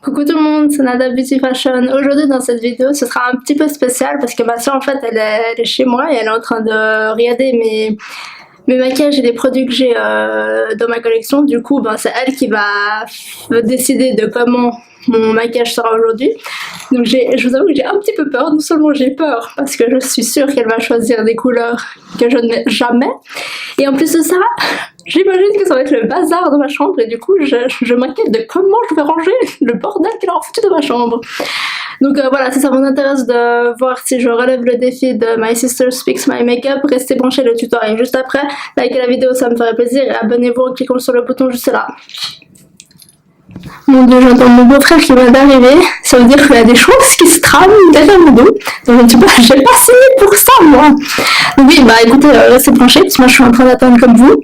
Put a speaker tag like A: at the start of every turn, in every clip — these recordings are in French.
A: Coucou tout le monde, c'est Nada Beauty Fashion. Aujourd'hui dans cette vidéo, ce sera un petit peu spécial parce que ma soeur en fait elle est chez moi et elle est en train de regarder mes maquillages et les produits que j'ai dans ma collection. Du coup, ben, c'est elle qui va décider de comment mon maquillage sera aujourd'hui. Donc je vous avoue que j'ai un petit peu peur. Non seulement j'ai peur parce que je suis sûre qu'elle va choisir des couleurs que je ne mets jamais. Et en plus de ça, j'imagine que ça va être le bazar dans ma chambre et du coup je m'inquiète de comment je vais ranger le bordel qu'elle a foutu dans ma chambre. Donc voilà, si ça vous intéresse de voir si je relève le défi de My Sister Speaks My Makeup, restez branchés, le tuto arrive juste après. Likez la vidéo, ça me ferait plaisir et abonnez-vous en cliquant sur le bouton juste là. Mon dieu, j'entends mon beau-frère qui vient d'arriver. Ça veut dire qu'il y a des choses qui se trament derrière mon dos. Donc j'ai pas signé pour ça, moi. Donc oui, bah écoutez, restez branchés, parce que moi je suis en train d'attendre comme vous.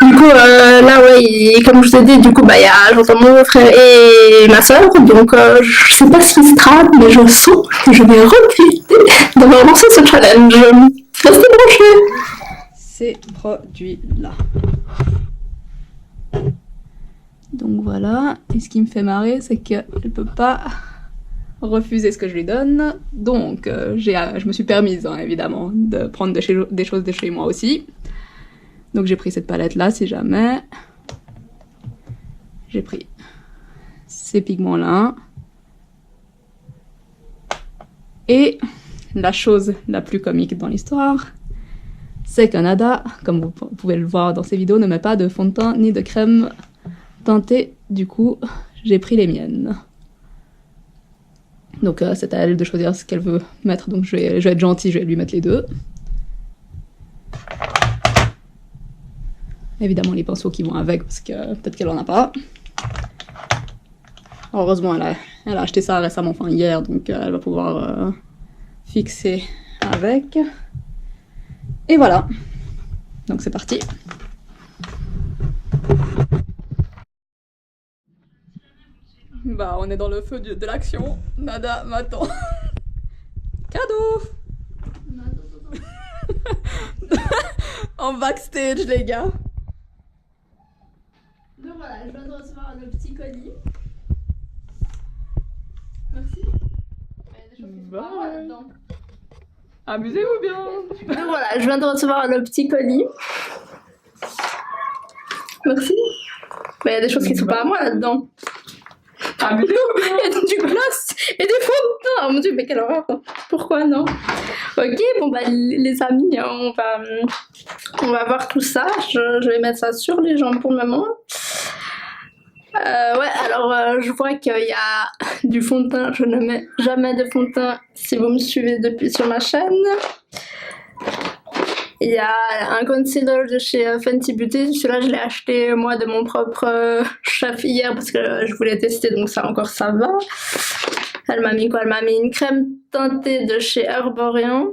A: Du coup, là, ouais, et comme je vous ai dit, du coup, bah j'entends mon beau-frère et ma soeur. Donc je sais pas ce qui se trame, mais je sens que je vais regretter d'avoir lancé ce challenge. Restez branchés.
B: Ces produits-là. Donc voilà, et ce qui me fait marrer, c'est qu'elle peut pas refuser ce que je lui donne. Donc je me suis permise, hein, évidemment, de prendre des choses de chez moi aussi. Donc j'ai pris cette palette-là, si jamais. J'ai pris ces pigments-là. Et la chose la plus comique dans l'histoire, c'est que Nada, comme vous pouvez le voir dans ces vidéos, ne met pas de fond de teint ni de crème teintée. Du coup, j'ai pris les miennes. Donc c'est à elle de choisir ce qu'elle veut mettre, donc je vais être gentille, je vais lui mettre les deux. Évidemment les pinceaux qui vont avec, parce que peut-être qu'elle en a pas. Heureusement elle a acheté ça récemment, enfin hier, donc elle va pouvoir fixer avec. Et voilà, donc c'est parti. Bah on est dans le feu de l'action. Nada m'attend. Cadeau. En backstage les gars.
A: Donc voilà, je viens de recevoir le petit colis. Merci. Il y a des choses qui sont pas moi là-dedans.
B: Amusez-vous bien.
A: Donc voilà, je viens de recevoir le petit colis. Merci. Mais il y a des choses qui sont pas à moi là-dedans.
B: Amusez-vous bien.
A: Il y a du gloss et des fonds de teint. Oh mon dieu, mais quelle horreur. Pourquoi non? Ok, bon bah les amis, on va voir tout ça. Je vais mettre ça sur les jambes pour le moment. Ouais, alors je vois qu'il y a du fond de teint. Je ne mets jamais de fond de teint si vous me suivez depuis sur ma chaîne. Il y a un concealer de chez Fenty Beauty. Celui-là, je l'ai acheté moi de mon propre chef hier parce que je voulais tester, donc ça encore ça va. Elle m'a mis quoi? Elle m'a mis une crème teintée de chez Herborian.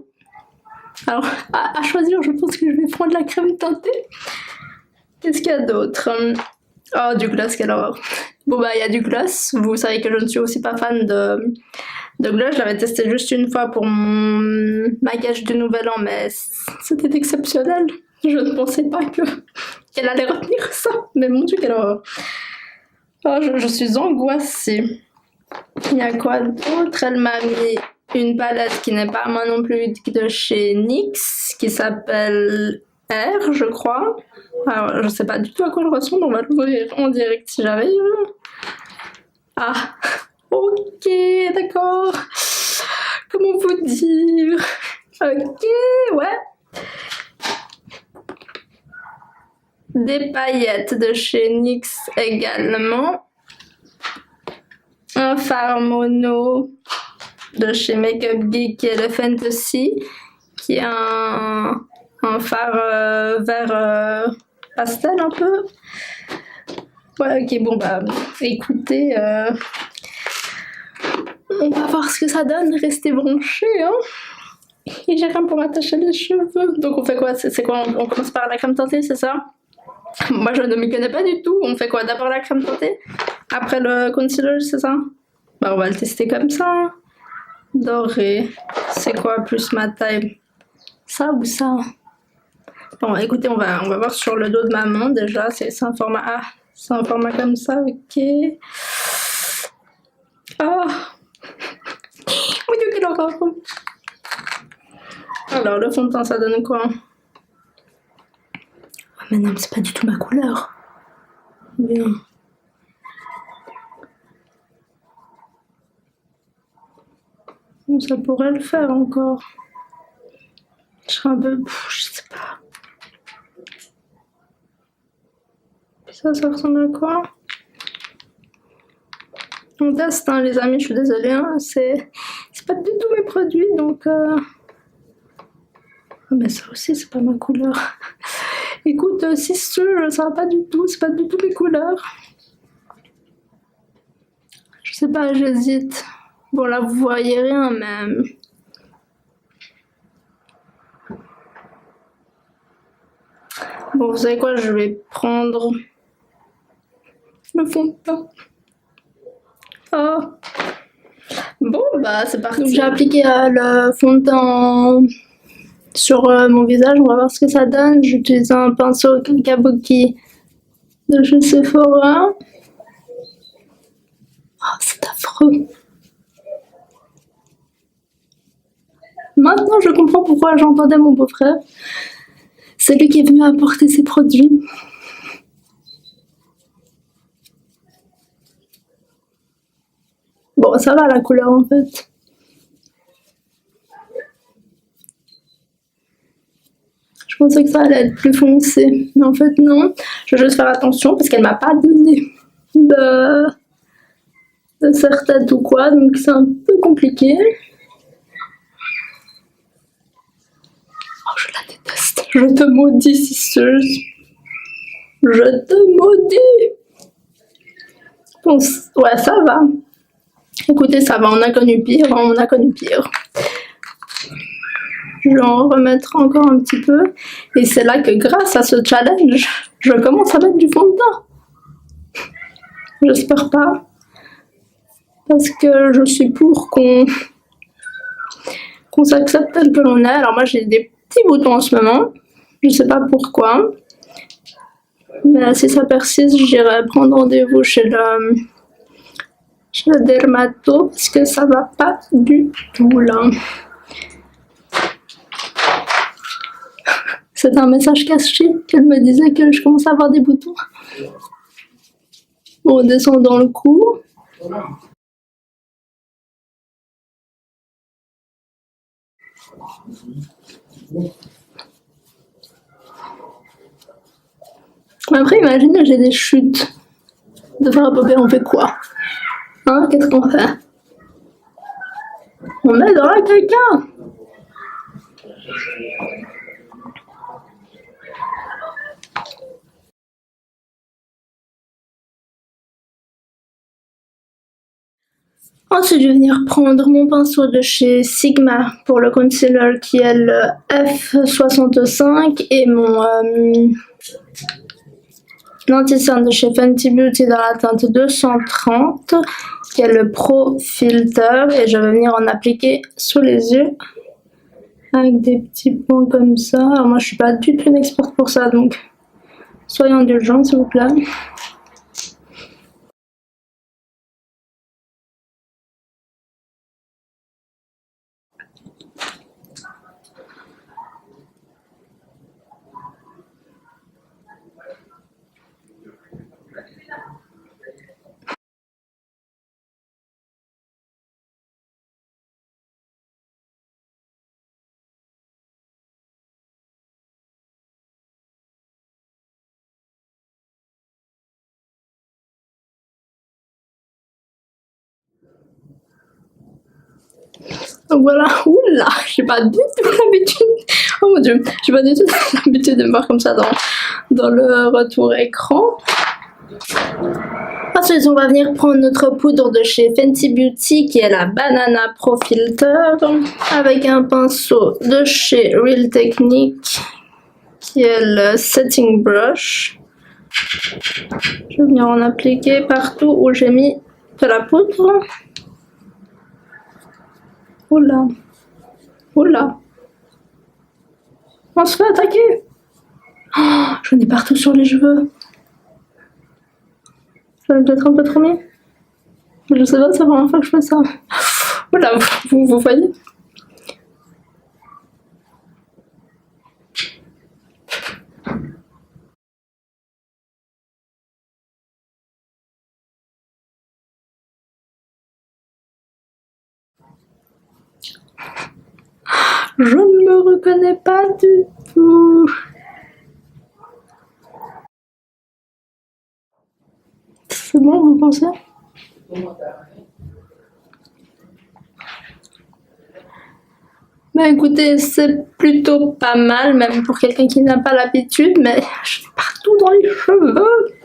A: Alors, à choisir, je pense que je vais prendre la crème teintée. Qu'est-ce qu'il y a d'autre? Oh, du gloss, quelle horreur. Bon bah, il y a du gloss. Vous savez que je ne suis aussi pas fan de gloss. Je l'avais testé juste une fois pour mon maquillage du Nouvel An, mais c'était exceptionnel. Je ne pensais pas qu'elle allait retenir ça. Mais mon dieu, quelle horreur. Oh, je suis angoissée. Il y a quoi d'autre? Elle m'a mis une palette qui n'est pas à moi non plus, de chez NYX, qui s'appelle R, je crois. Alors, je sais pas du tout à quoi elle ressemble, on va l'ouvrir en direct si j'arrive. Ah, ok, d'accord. Comment vous dire? Ok, ouais. Des paillettes de chez NYX également. Un fard mono de chez Makeup Geek qui est le Fantasy, qui est un fard vert pastel un peu. Ouais, ok, bon bah écoutez, on va voir ce que ça donne, restez branchés, hein. Et j'ai rien pour m'attacher les cheveux. Donc on fait quoi? C'est quoi? On commence par la crème teintée, c'est ça? Moi je ne m'y connais pas du tout. On fait quoi? D'abord la crème teintée, après le concealer, c'est ça? Bah on va le tester comme ça. Doré, c'est quoi plus ma taille? Ça ou ça? Bon écoutez, on va voir sur le dos de ma main déjà. C'est un format, c'est un format comme ça, ok. Alors, le fond de teint, ça donne quoi? Ah, mais non, c'est pas du tout ma couleur. Bien. Bon, ça pourrait le faire encore. Je serais un peu... je sais pas. Ça ressemble à quoi? On teste, hein, les amis, je suis désolée. Hein, c'est pas du tout mes produits, donc... Oh, mais ça aussi, c'est pas ma couleur. Écoute, si c'est sûr, ça va pas du tout, c'est pas du tout mes couleurs. Je sais pas, j'hésite. Bon, là, vous voyez rien, mais... Bon, vous savez quoi, je vais prendre le fond de teint. Oh. Bon, bah, c'est parti. Donc, j'ai appliqué le fond de teint sur mon visage, on va voir ce que ça donne. J'utilise un pinceau Kabuki de chez Sephora. Oh, c'est affreux. Maintenant, je comprends pourquoi j'entendais mon beau-frère. C'est lui qui est venu apporter ses produits. Bon, ça va la couleur en fait. Je pensais que ça allait être plus foncé, mais en fait non. Je vais juste faire attention parce qu'elle m'a pas donné de serre-tête ou quoi, donc c'est un peu compliqué. Oh, je la déteste. Je te maudis, sisteuse. Je te maudis. Bon, ouais, ça va. Écoutez, ça va, on a connu pire, on a connu pire. Je vais en remettre encore un petit peu. Et c'est là que grâce à ce challenge, je commence à mettre du fond de teint. J'espère pas. Parce que je suis pour qu'on s'accepte tel que l'on est. Alors moi j'ai des petits boutons en ce moment. Je sais pas pourquoi. Mais si ça persiste, j'irai prendre rendez-vous chez le dermato. Parce que ça va pas du tout là. C'est un message caché qu'elle me disait que je commence à avoir des boutons. Bon, on descend dans le cou. Après, imagine, j'ai des chutes de faire à peu près, on fait quoi? Hein, qu'est-ce qu'on fait? On met dans la caca. Ensuite, je vais venir prendre mon pinceau de chez Sigma pour le concealer qui est le F65 et mon anti-cerne de chez Fenty Beauty dans la teinte 230 qui est le Pro Filter et je vais venir en appliquer sous les yeux avec des petits points comme ça. Alors moi, je suis pas du tout une experte pour ça, donc soyez indulgents s'il vous plaît. Donc voilà, oula, j'ai pas du tout l'habitude, oh mon dieu, j'ai pas du tout l'habitude de me voir comme ça dans le retour écran. Ensuite, on va venir prendre notre poudre de chez Fenty Beauty qui est la Banana Pro Filter avec un pinceau de chez Real Technique qui est le Setting Brush. Je vais venir en appliquer partout où j'ai mis de la poudre. Oula, oula, on se fait attaquer. Oh, j'en ai partout sur les cheveux. J'en ai peut-être un peu trop mis. Je sais pas, c'est la première fois que je fais ça. Oula, vous voyez? Je ne me reconnais pas du tout. C'est bon, vous pensez? Bah écoutez, c'est plutôt pas mal, même pour quelqu'un qui n'a pas l'habitude, mais je l'ai partout dans les cheveux.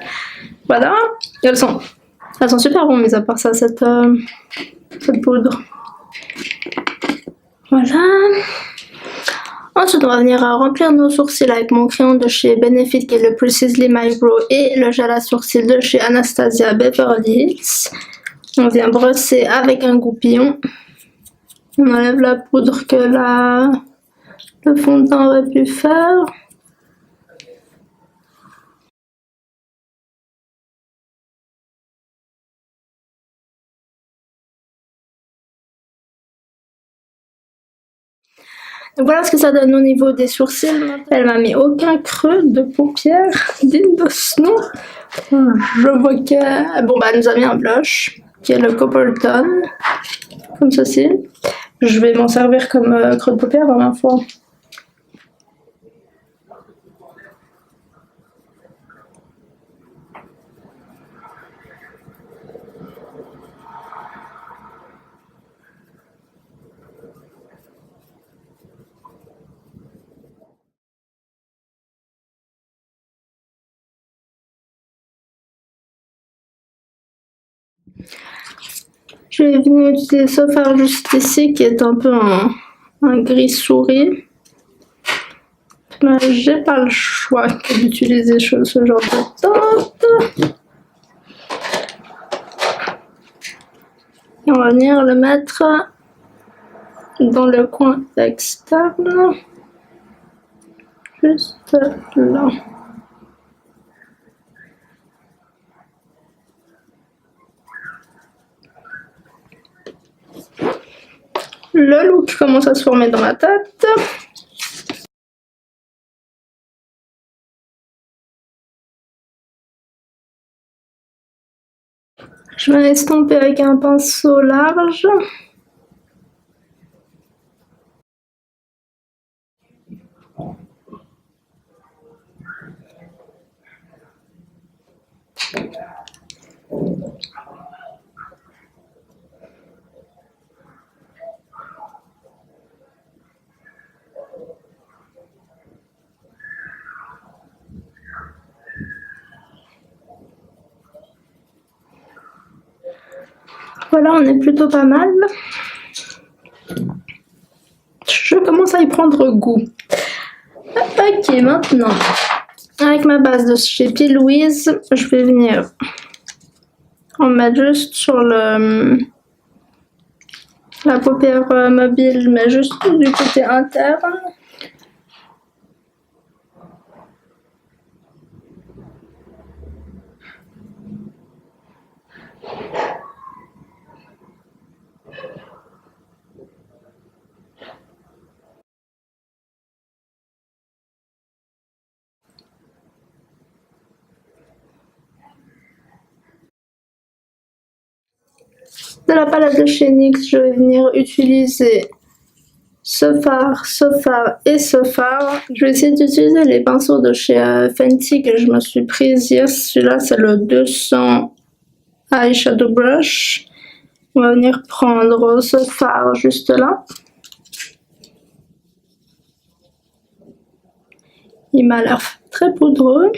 A: Voilà. Et elles sont super bonnes, mis à part ça, cette poudre. Voilà. Ensuite, on va venir remplir nos sourcils avec mon crayon de chez Benefit qui est le Precisely My Brow et le gel à sourcils de chez Anastasia Beverly Hills. On vient brosser avec un goupillon. On enlève la poudre que le fond de teint aurait pu faire. Donc voilà ce que ça donne au niveau des sourcils. Elle m'a mis aucun creux de paupières digne de ce nom. Je vois que... Bon bah elle nous a mis un blush qui est le Coppertone, comme ceci. Je vais m'en servir comme creux de paupières dans ma fois. Je vais venir utiliser ce fard juste ici qui est un peu un gris souris. Mais j'ai pas le choix que d'utiliser ce genre de teinte. Et on va venir le mettre dans le coin externe. Juste là. Le look commence à se former dans ma tête. Je vais estomper avec un pinceau large. Voilà, on est plutôt pas mal. Je commence à y prendre goût. Ok, maintenant, avec ma base de chez P. Louise, je vais venir en mettre juste sur la paupière mobile, mais juste du côté interne. De la palette de chez NYX, je vais venir utiliser ce fard et ce fard. Je vais essayer d'utiliser les pinceaux de chez Fenty que je me suis prise hier. Celui-là, c'est le 200 Eyeshadow Brush. On va venir prendre ce fard juste là. Il m'a l'air très poudreux.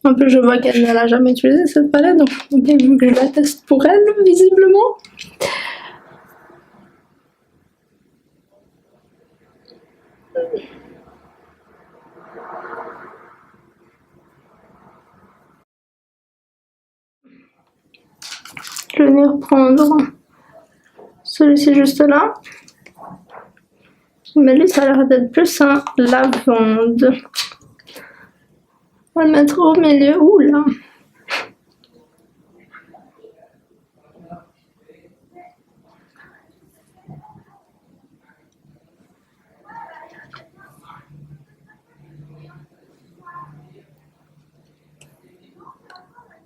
A: En plus, je vois qu'elle ne l'a jamais utilisé cette palette, donc bien vu que je la teste pour elle, visiblement. Je vais venir prendre celui-ci juste là. Mais lui, ça a l'air d'être plus un lavande. On va le mettre au milieu. Ouh là!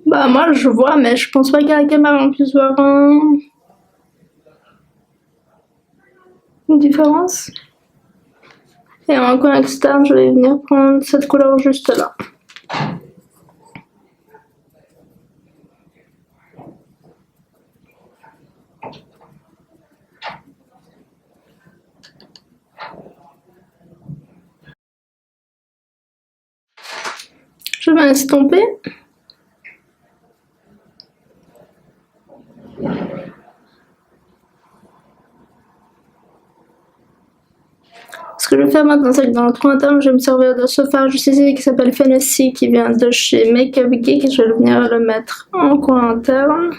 A: Bah moi je vois, mais je pense pas qu'à la caméra on puisse voir une différence. Et en coin externe, je vais venir prendre cette couleur juste là. Je vais estomper. Ce que je vais faire maintenant, c'est que dans le trou interne, je vais me servir de ce fard juste ici qui s'appelle Fennessy, qui vient de chez Makeup Geek, et je vais venir le mettre en coin interne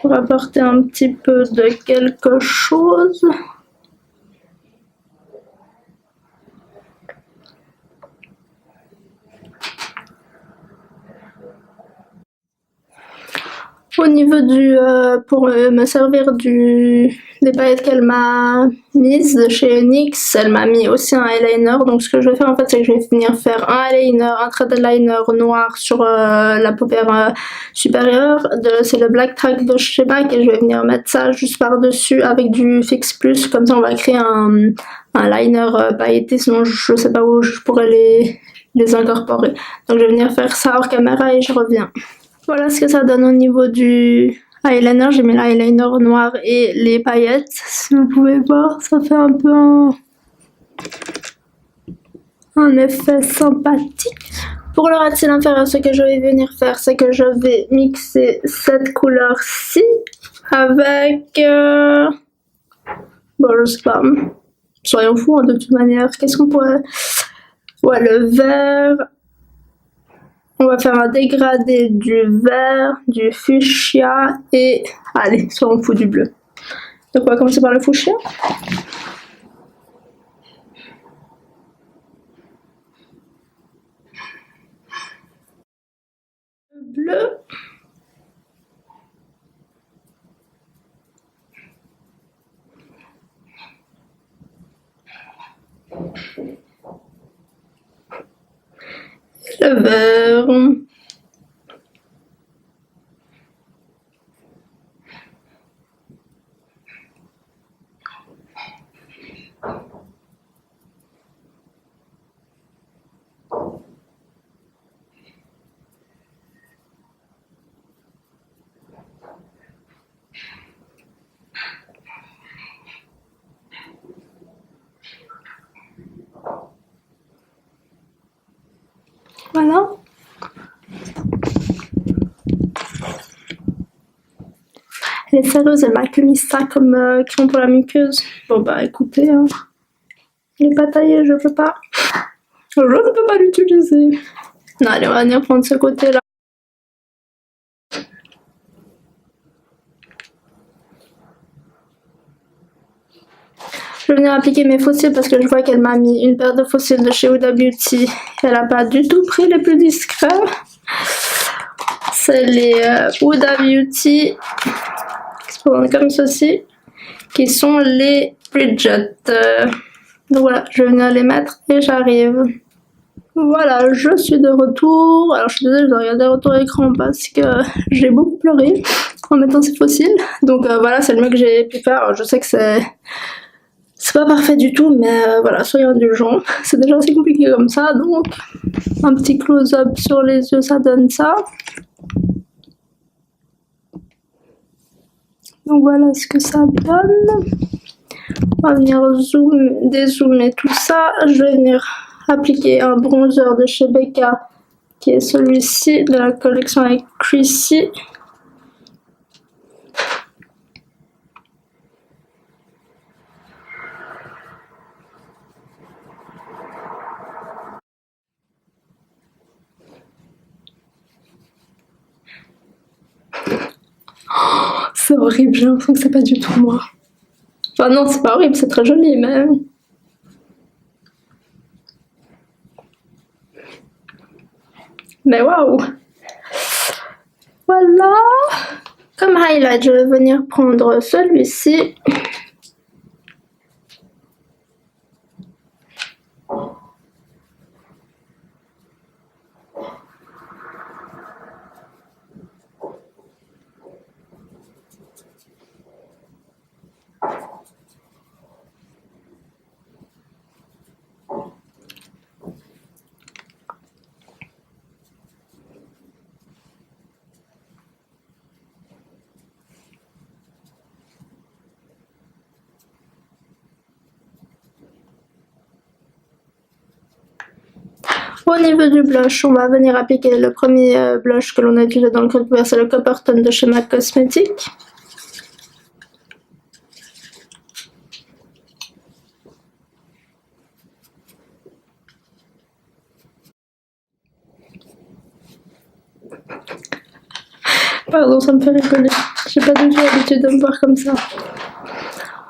A: pour apporter un petit peu de quelque chose. Au niveau du, pour me servir des paillettes qu'elle m'a mises de chez NYX, elle m'a mis aussi un eyeliner. Donc ce que je vais faire en fait, c'est que je vais venir faire un eyeliner, un trait d'eyeliner noir sur la paupière supérieure. C'est le Black Track de chez MAC et je vais venir mettre ça juste par dessus avec du Fix Plus. Comme ça on va créer un liner pailleté, sinon je sais pas où je pourrais les incorporer. Donc je vais venir faire ça hors caméra et je reviens. Voilà ce que ça donne au niveau du eyeliner. J'ai mis l'eyeliner noir et les paillettes. Si vous pouvez voir, ça fait un peu un effet sympathique. Pour le ras-de-cils inférieur, ce que je vais venir faire, c'est que je vais mixer cette couleur-ci avec... bon, je sais pas. Soyons fous, hein, de toute manière. Qu'est-ce qu'on pourrait... Ouais, le vert... On va faire un dégradé du vert, du fuchsia et... Allez, soyons fous du bleu. Donc on va commencer par le fuchsia. Le bleu. Le vert. Voilà. Elle est sérieuse, elle m'a que mis ça comme crayon pour la muqueuse. Bon bah écoutez, hein. Il n'est pas taillé, je peux pas. Je ne peux pas l'utiliser. Non, allez, on va venir prendre ce côté-là. Je vais venir appliquer mes faux cils parce que je vois qu'elle m'a mis une paire de faux cils de chez Huda Beauty. Elle n'a pas du tout pris les plus discrets. C'est les Huda Beauty, comme ceci, qui sont les Bridget. Donc voilà, je vais venir les mettre et j'arrive. Voilà, je suis de retour. Alors je suis désolée de regarder retour écran parce que j'ai beaucoup pleuré en mettant ces faux cils. Donc voilà, c'est le mieux que j'ai pu faire. Alors, je sais que c'est pas parfait du tout, mais voilà, soyons indulgents. C'est déjà assez compliqué comme ça, donc un petit close-up sur les yeux, ça donne ça. Donc voilà ce que ça donne. On va venir dézoomer tout ça. Je vais venir appliquer un bronzer de chez Becca, qui est celui-ci, de la collection avec Chrissy. C'est horrible, j'ai l'impression que c'est pas du tout moi. Enfin non, c'est pas horrible, c'est très joli, mais... Mais waouh! Voilà! Comme highlight, je vais venir prendre celui-ci. Au niveau du blush, on va venir appliquer le premier blush que l'on a utilisé dans le code couvert, c'est le Coppertone de chez MAC Cosmetics. Pardon, ça me fait rigoler. J'ai pas du tout l'habitude de me voir comme ça.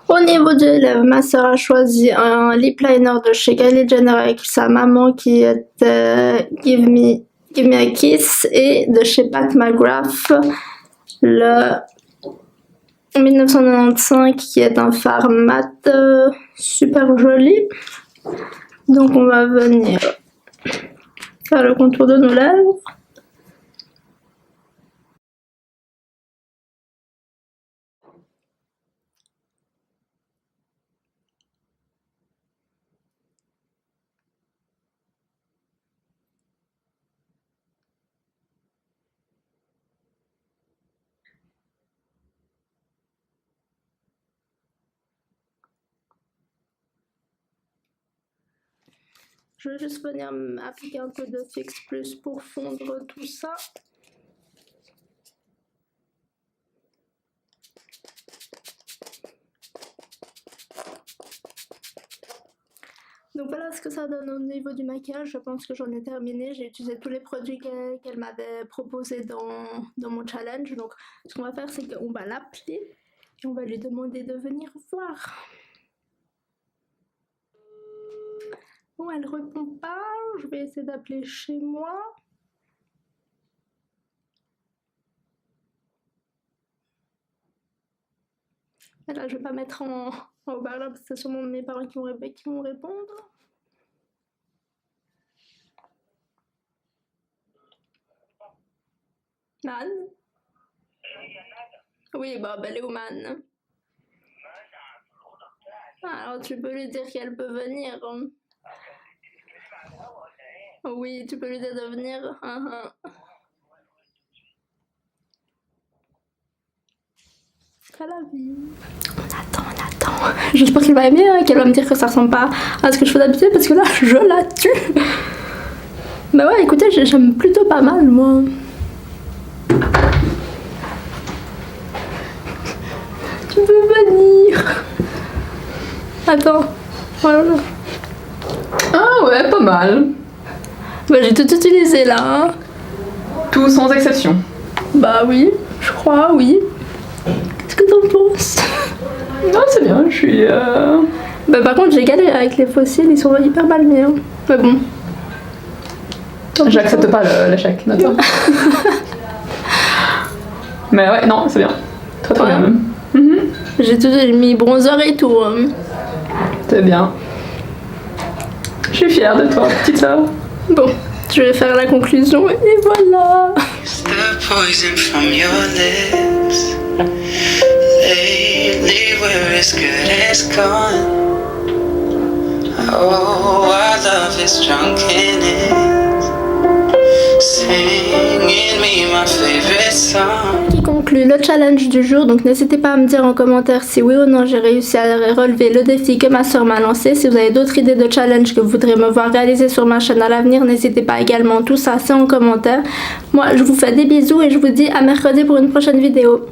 A: Au niveau des lèvres, ma soeur a choisi un lip liner de chez Kylie Jenner avec sa maman qui était Give Me a Kiss, et de chez Pat McGrath le 1995 qui est un fard mat super joli. Donc on va venir faire le contour de nos lèvres. Je vais juste venir appliquer un peu de Fix Plus pour fondre tout ça. Donc voilà ce que ça donne au niveau du maquillage. Je pense que j'en ai terminé. J'ai utilisé tous les produits qu'elle m'avait proposés dans mon challenge. Donc ce qu'on va faire, c'est qu'on va l'appeler et on va lui demander de venir voir. Bon, elle répond pas. Je vais essayer d'appeler chez moi. Et là, je vais pas mettre en haut-parleur parce que c'est sûrement mes parents qui vont répondre. Man? Oui, bah, elle est où, Man? Alors, tu peux lui dire qu'elle peut venir. Oui, tu peux lui dire de venir. C'est la vie. On attend. J'espère qu'elle va aimer, qu'elle va me dire que ça ressemble pas à ce que je fais d'habitude parce que là, je la tue. Bah ouais, écoutez, j'aime plutôt pas mal, moi. Tu peux venir. Attends. Voilà.
B: Ah ouais, pas mal.
A: Bah j'ai tout utilisé là. Hein.
B: Tout sans exception.
A: Bah oui, je crois, oui. Qu'est-ce que t'en penses?
B: Non, c'est bien, je suis...
A: Bah par contre j'ai galéré avec les fossiles, ils sont hyper mal mis. Hein. Mais bon.
B: J'accepte pas l'échec, d'accord. Mais ouais, non, c'est bien. Très bien même.
A: J'ai mis bronzer et tout. Hein.
B: C'est bien. Je suis fière de toi, petite sœur.
A: Bon, je vais faire la conclusion et voilà. Qui conclut le challenge du jour, donc n'hésitez pas à me dire en commentaire si oui ou non j'ai réussi à relever le défi que ma soeur m'a lancé. Si vous avez d'autres idées de challenge que vous voudrez me voir réaliser sur ma chaîne à l'avenir, n'hésitez pas également, tout ça c'est en commentaire. Moi je vous fais des bisous et je vous dis à mercredi pour une prochaine vidéo.